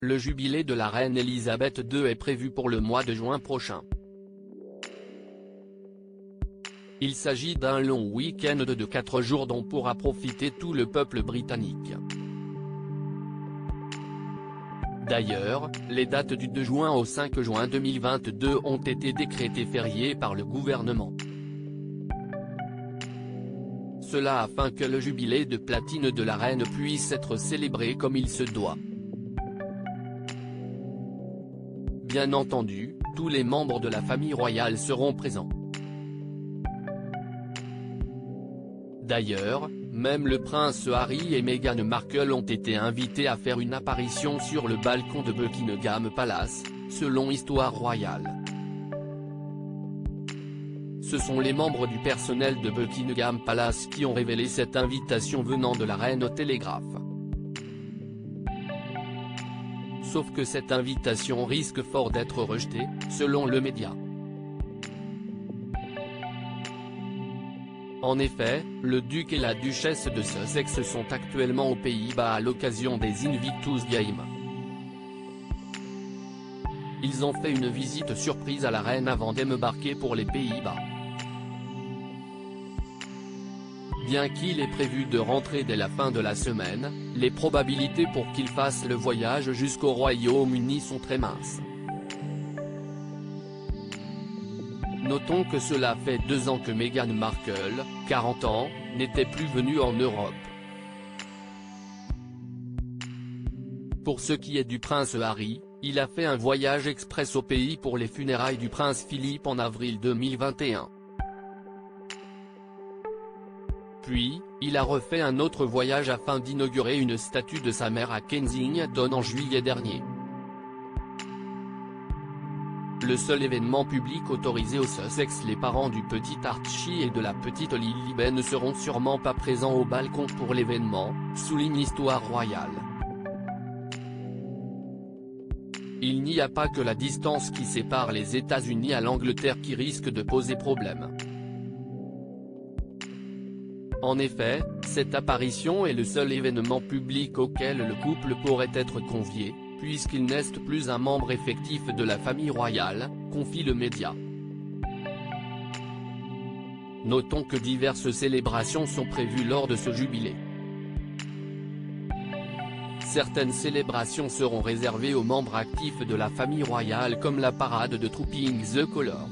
Le jubilé de la reine Elisabeth II est prévu pour le mois de juin prochain. Il s'agit d'un long week-end de 4 jours dont pourra profiter tout le peuple britannique. D'ailleurs, les dates du 2 juin au 5 juin 2022 ont été décrétées fériées par le gouvernement. Cela afin que le jubilé de platine de la reine puisse être célébré comme il se doit. Bien entendu, tous les membres de la famille royale seront présents. D'ailleurs, même le prince Harry et Meghan Markle ont été invités à faire une apparition sur le balcon de Buckingham Palace, selon Histoire Royale. Ce sont les membres du personnel de Buckingham Palace qui ont révélé cette invitation venant de la reine au télégraphe. Sauf que cette invitation risque fort d'être rejetée, selon le média. En effet, le duc et la duchesse de Sussex sont actuellement aux Pays-Bas à l'occasion des Invictus Games. Ils ont fait une visite surprise à la reine avant d'embarquer pour les Pays-Bas. Bien qu'il ait prévu de rentrer dès la fin de la semaine, les probabilités pour qu'il fasse le voyage jusqu'au Royaume-Uni sont très minces. Notons que cela fait 2 ans que Meghan Markle, 40 ans, n'était plus venue en Europe. Pour ce qui est du prince Harry, il a fait un voyage express au pays pour les funérailles du prince Philippe en avril 2021. Puis, il a refait un autre voyage afin d'inaugurer une statue de sa mère à Kensington en juillet dernier. Le seul événement public autorisé au Sussex, les parents du petit Archie et de la petite Lily ne seront sûrement pas présents au balcon pour l'événement, souligne Histoire Royale. Il n'y a pas que la distance qui sépare les États-Unis à l'Angleterre qui risque de poser problème. En effet, cette apparition est le seul événement public auquel le couple pourrait être convié, puisqu'il n'est plus un membre effectif de la famille royale, confie le média. Notons que diverses célébrations sont prévues lors de ce jubilé. Certaines célébrations seront réservées aux membres actifs de la famille royale comme la parade de Trooping the Colour.